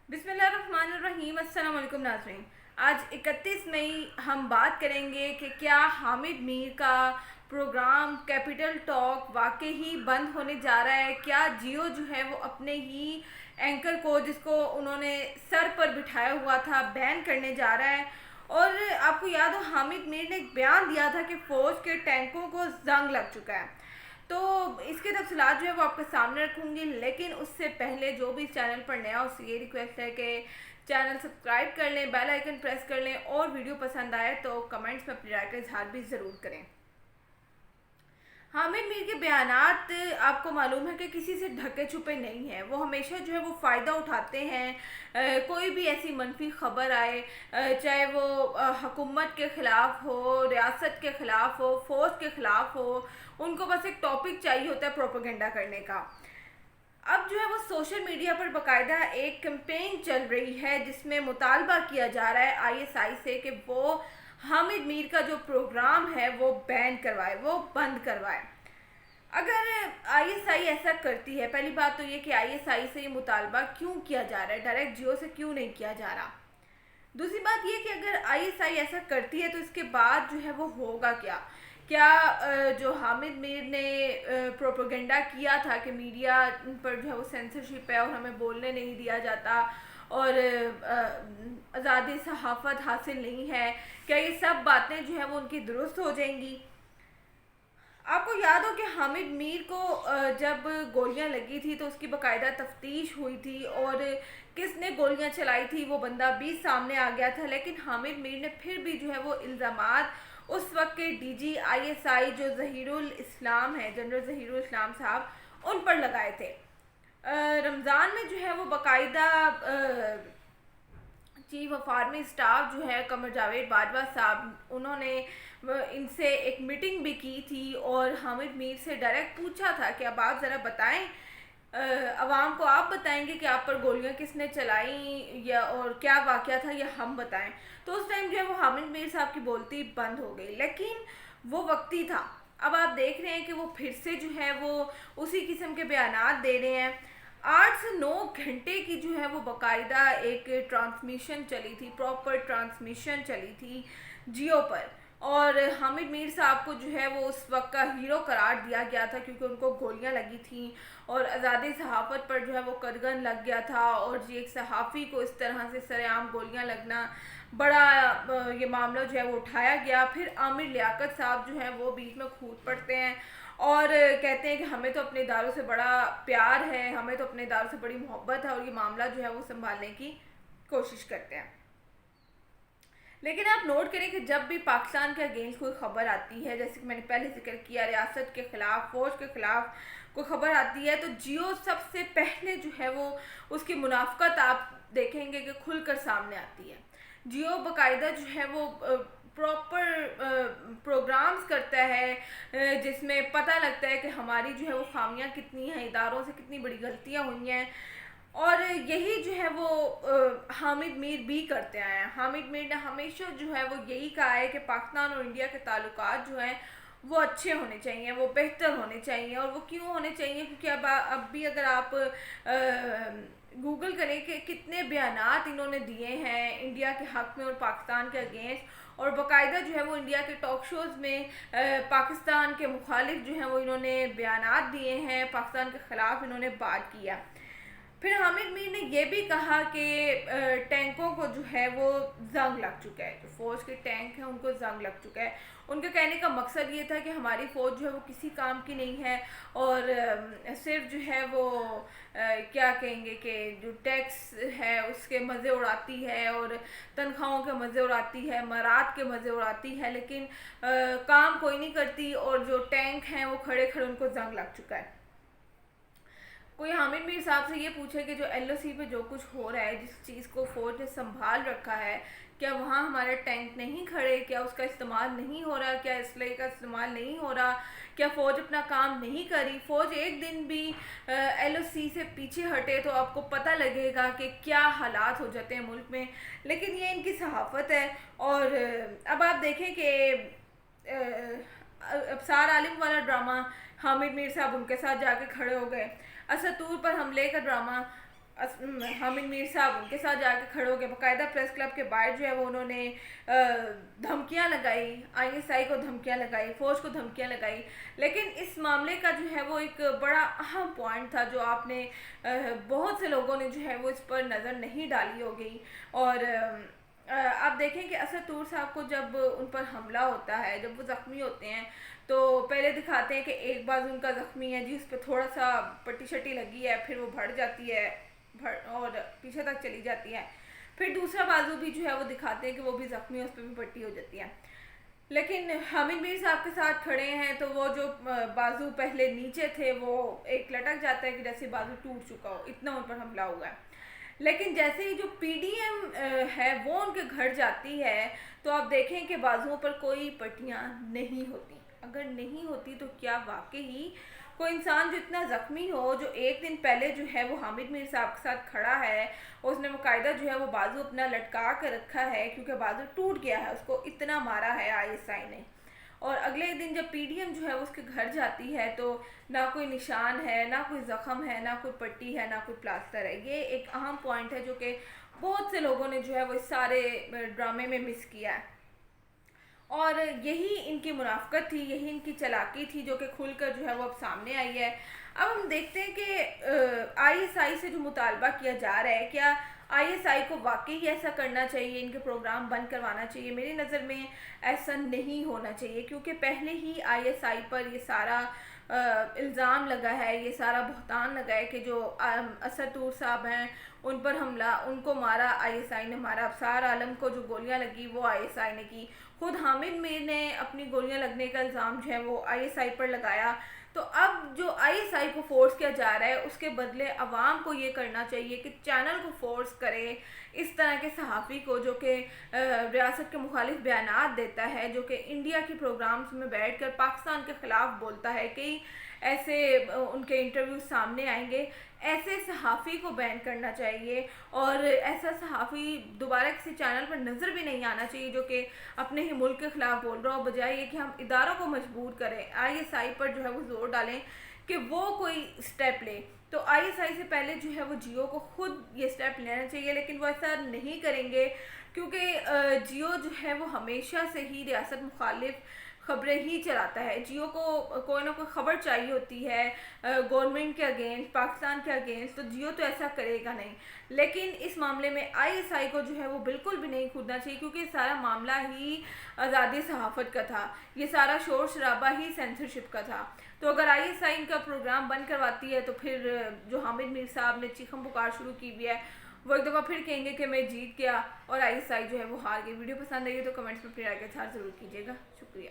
بسم اللہ الرحمن الرحیم۔ السلام علیکم ناظرین، آج 31 مئی ہم بات کریں گے کہ کیا حامد میر کا پروگرام کیپٹل ٹاک واقعی بند ہونے جا رہا ہے؟ کیا جیو جو ہے وہ اپنے ہی اینکر کو، جس کو انہوں نے سر پر بٹھایا ہوا تھا، بین کرنے جا رہا ہے؟ اور آپ کو یاد ہو حامد میر نے ایک بیان دیا تھا کہ فوج کے ٹینکوں کو زنگ لگ چکا ہے۔ تو اس کے تفصیلات جو ہے وہ آپ کے سامنے رکھوں گی، لیکن اس سے پہلے جو بھی اس چینل پر نیا اس سے یہ ریکویسٹ ہے کہ چینل سبسکرائب کر لیں، بیل آئیکن پریس کر لیں، اور ویڈیو پسند آئے تو کمنٹس میں اپنی رائے کا اظہار بھی ضرور کریں۔ حامد میر کے بیانات آپ کو معلوم ہے کہ کسی سے ڈھکے چھپے نہیں ہیں، وہ ہمیشہ جو ہے وہ فائدہ اٹھاتے ہیں۔ کوئی بھی ایسی منفی خبر آئے، چاہے وہ حکومت کے خلاف ہو، ریاست کے خلاف ہو، فوج کے خلاف ہو، ان کو بس ایک ٹاپک چاہیے ہوتا ہے پروپیگنڈا کرنے کا۔ اب جو ہے وہ سوشل میڈیا پر باقاعدہ ایک کمپین چل رہی ہے جس میں مطالبہ کیا جا رہا ہے آئی ایس آئی سے کہ وہ حامد میر کا جو پروگرام ہے وہ بین کروائے، وہ بند کروائے۔ اگر آئی ایس آئی ایسا کرتی ہے، پہلی بات تو یہ کہ آئی ایس آئی سے یہ مطالبہ کیوں کیا جا رہا ہے، ڈائریکٹ جیو سے کیوں نہیں کیا جا رہا؟ دوسری بات یہ کہ اگر آئی ایس آئی ایسا کرتی ہے تو اس کے بعد جو ہے وہ ہوگا کیا؟ کیا جو حامد میر نے پروپیگنڈا کیا تھا کہ میڈیا پر جو ہے وہ سینسرشپ ہے اور ہمیں بولنے نہیں دیا جاتا اور آزادی صحافت حاصل نہیں ہے، کیا یہ سب باتیں جو ہیں وہ ان کی درست ہو جائیں گی؟ آپ کو یاد ہو کہ حامد میر کو جب گولیاں لگی تھی تو اس کی باقاعدہ تفتیش ہوئی تھی، اور کس نے گولیاں چلائی تھی وہ بندہ بھی سامنے آ گیا تھا، لیکن حامد میر نے پھر بھی جو ہے وہ الزامات اس وقت کے D G I S I جو ظہیر الاسلام ہے، جنرل ظہیر الاسلام صاحب، ان پر لگائے تھے۔ رمضان میں جو ہے وہ باقاعدہ چیف آف آرمی اسٹاف جو ہے قمر جاوید باجوہ صاحب، انہوں نے ان سے ایک میٹنگ بھی کی تھی اور حامد میر سے ڈائریکٹ پوچھا تھا کہ اب آپ ذرا بتائیں، عوام کو آپ بتائیں گے کہ آپ پر گولیاں کس نے چلائیں یا اور کیا واقعہ تھا، یا ہم بتائیں؟ تو اس ٹائم جو ہے وہ حامد میر صاحب کی بولتی بند ہو گئی، لیکن وہ وقتی تھا۔ اب آپ دیکھ رہے ہیں کہ وہ پھر سے جو ہے وہ اسی قسم کے بیانات دے رہے ہیں۔ 8 سے 9 گھنٹے کی جو ہے وہ باقاعدہ ایک ٹرانسمیشن چلی تھی، پراپر ٹرانسمیشن چلی تھی جیو پر، اور حامد میر صاحب کو جو ہے وہ اس وقت کا ہیرو قرار دیا گیا تھا کیونکہ ان کو گولیاں لگی تھیں اور آزادی صحافت پر جو ہے وہ قدغن لگ گیا تھا، اور جی ایک صحافی کو اس طرح سے سر عام گولیاں لگنا، بڑا یہ معاملہ جو ہے وہ اٹھایا گیا۔ پھر عامر لیاقت صاحب جو ہیں وہ بیچ میں کھود پڑتے ہیں اور کہتے ہیں کہ ہمیں تو اپنے اداروں سے بڑا پیار ہے، ہمیں تو اپنے اداروں سے بڑی محبت ہے، اور یہ معاملہ جو ہے وہ سنبھالنے کی کوشش کرتے ہیں۔ لیکن آپ نوٹ کریں کہ جب بھی پاکستان کے اگینسٹ کوئی خبر آتی ہے، جیسے کہ میں نے پہلے ذکر کیا، ریاست کے خلاف، فوج کے خلاف کوئی خبر آتی ہے، تو جیو سب سے پہلے جو ہے وہ اس کی منافقت آپ دیکھیں گے کہ کھل کر سامنے آتی ہے۔ جیو باقاعدہ جو ہے وہ پراپر پروگرامز کرتا ہے جس میں پتہ لگتا ہے کہ ہماری جو ہے وہ خامیاں کتنی ہیں، اداروں سے کتنی بڑی غلطیاں ہوئی ہیں، اور یہی جو ہے وہ حامد میر بھی کرتے آئے ہیں۔ حامد میر نے ہمیشہ جو ہے وہ یہی کہا ہے کہ پاکستان اور انڈیا کے تعلقات جو ہیں وہ اچھے ہونے چاہیے، وہ بہتر ہونے چاہیے، اور وہ کیوں ہونے چاہیے کیونکہ اب بھی اگر آپ گوگل کریں کہ کتنے بیانات انہوں نے دیے ہیں انڈیا کے حق میں اور پاکستان کے اگینسٹ، اور باقاعدہ جو ہے وہ انڈیا کے ٹاک شوز میں پاکستان کے مخالف جو ہیں وہ انہوں نے بیانات دیے ہیں، پاکستان کے خلاف انہوں نے بات کیا۔ پھر حامد میر نے یہ بھی کہا کہ ٹینکوں کو جو ہے وہ زنگ لگ چکا ہے، جو فوج کے ٹینک ہیں ان کو زنگ لگ چکا ہے۔ ان کے کہنے کا مقصد یہ تھا کہ ہماری فوج جو ہے وہ کسی کام کی نہیں ہے، اور صرف جو ہے وہ کیا کہیں گے کہ جو ٹیکس ہے اس کے مزے اڑاتی ہے، اور تنخواہوں کے مزے اڑاتی ہے، مراد کے مزے اڑاتی ہے، لیکن کام کوئی نہیں کرتی، اور جو ٹینک ہیں وہ کھڑے کھڑے ان کو زنگ لگ چکا ہے۔ کوئی حامد میر صاحب سے یہ پوچھے کہ جو ایل او سی پہ جو کچھ ہو رہا ہے، جس چیز کو فوج نے سنبھال رکھا ہے، کیا وہاں ہمارے ٹینک نہیں کھڑے، کیا اس کا استعمال نہیں ہو رہا، کیا اسلحے کا استعمال نہیں ہو رہا، کیا فوج اپنا کام نہیں کری؟ فوج ایک دن بھی ایل او سی سے پیچھے ہٹے تو آپ کو پتہ لگے گا کہ کیا حالات ہو جاتے ہیں ملک میں، لیکن یہ ان کی صحافت ہے۔ اور اب آپ دیکھیں کہ ابصار عالم والا ڈرامہ، حامد میر صاحب ان کے ساتھ جا کے کھڑے ہو گئے۔ اسد طور پر حملے کا ڈرامہ، حامد میر صاحب ان کے ساتھ جا کے کھڑے ہو گئے، باقاعدہ پریس کلب کے باہر جو ہے وہ انہوں نے دھمکیاں لگائی، ISI کو دھمکیاں لگائی، فوج کو دھمکیاں لگائی. لیکن اس معاملے کا جو ہے وہ ایک بڑا اہم پوائنٹ تھا جو آپ نے بہت سے لوگوں نے جو ہے وہ اس پر نظر نہیں ڈالی ہوگی. اور آپ دیکھیں کہ اسد طور صاحب کو جب ان پر حملہ ہوتا ہے، جب وہ زخمی ہوتے ہیں تو پہلے دکھاتے ہیں کہ ایک بازو ان کا زخمی ہے جی، اس پہ تھوڑا سا پٹی شٹی لگی ہے، پھر وہ بڑھ جاتی ہے اور پیچھے تک چلی جاتی ہے. پھر دوسرا بازو بھی جو ہے وہ دکھاتے ہیں کہ وہ بھی زخمی ہے، اس پہ بھی پٹی ہو جاتی ہے. لیکن حامد میر صاحب کے ساتھ کھڑے ہیں تو وہ جو بازو پہلے نیچے تھے وہ ایک لٹک جاتا ہے کہ جیسے بازو ٹوٹ چکا ہو، اتنا ان پر حملہ ہوا ہے. لیکن جیسے ہی جو PDM ہے وہ ان کے گھر جاتی ہے تو آپ دیکھیں کہ بازوؤں پر کوئی پٹیاں نہیں ہوتی. اگر نہیں ہوتی تو کیا واقعی کوئی انسان جو اتنا زخمی ہو، جو ایک دن پہلے جو ہے وہ حامد میر صاحب کے ساتھ کھڑا ہے، اس نے باقاعدہ جو ہے وہ بازو اپنا لٹکا کر رکھا ہے کیونکہ بازو ٹوٹ گیا ہے، اس کو اتنا مارا ہے ISI نے، اور اگلے دن جب PDM جو ہے اس کے گھر جاتی ہے تو نہ کوئی نشان ہے، نہ کوئی زخم ہے، نہ کوئی پٹی ہے، نہ کوئی پلاسٹر ہے. یہ ایک اہم پوائنٹ ہے جو کہ بہت سے لوگوں نے جو ہے وہ اس سارے ڈرامے میں مس کیا ہے. اور یہی ان کی منافقت تھی، یہی ان کی چالاکی تھی جو کہ کھل کر جو ہے وہ اب سامنے آئی ہے. اب ہم دیکھتے ہیں کہ ISI سے جو مطالبہ کیا جا رہا ہے، کیا ISI کو واقعی ایسا کرنا چاہیے، ان کے پروگرام بند کروانا چاہیے؟ میری نظر میں ایسا نہیں ہونا چاہیے کیونکہ پہلے ہی ISI پر یہ سارا الزام لگا ہے، یہ سارا بہتان لگا ہے کہ جو اسد طور صاحب ہیں ان پر حملہ، ان کو مارا ISI نے مارا. ابصار عالم کو جو گولیاں لگی وہ ISI نے کی. خود حامد میر نے اپنی گولیاں لگنے کا الزام جو ہے وہ ISI پر لگایا. تو اب جو ISI کو فورس کیا جا رہا ہے اس کے بدلے عوام کو یہ کرنا چاہیے کہ چینل کو فورس کرے اس طرح کے صحافی کو جو کہ ریاست کے مخالف بیانات دیتا ہے، جو کہ انڈیا کے پروگرامز میں بیٹھ کر پاکستان کے خلاف بولتا ہے. کئی ایسے ان کے انٹرویوز سامنے آئیں گے. ایسے صحافی کو بین کرنا چاہیے اور ایسا صحافی دوبارہ کسی چینل پر نظر بھی نہیں آنا چاہیے جو کہ اپنے ہی ملک کے خلاف بول رہا ہو، بجائے یہ کہ ہم اداروں کو مجبور کریں، ISI پر جو ہے وہ زور ڈالیں کہ وہ کوئی سٹیپ لے. تو ISI سے پہلے جو ہے وہ جیو کو خود یہ سٹیپ لینا چاہیے، لیکن وہ ایسا نہیں کریں گے کیونکہ جیو جو ہے وہ ہمیشہ سے ہی ریاست مخالف خبریں ہی چلاتا ہے. جیو کو کوئی نہ کوئی خبر چاہیے ہوتی ہے گورنمنٹ کے اگینسٹ، پاکستان کے اگینسٹ، تو جیو تو ایسا کرے گا نہیں. لیکن اس معاملے میں ISI کو جو ہے وہ بالکل بھی نہیں کھودنا چاہیے کیونکہ یہ سارا معاملہ ہی آزادی صحافت کا تھا، یہ سارا شور شرابہ ہی سینسرشپ کا تھا. تو اگر ISI ان کا پروگرام بند کرواتی ہے تو پھر جو حامد میر صاحب نے چیخم پکار شروع کی ہوئی ہے وہ ایک دفعہ پھر کہیں گے کہ میں جیت گیا اور ISI جو ہے وہ ہار گئی. ویڈیو پسند آئی ہے تو کمنٹس میں پھر آگے ضرور کیجیے گا. شکریہ.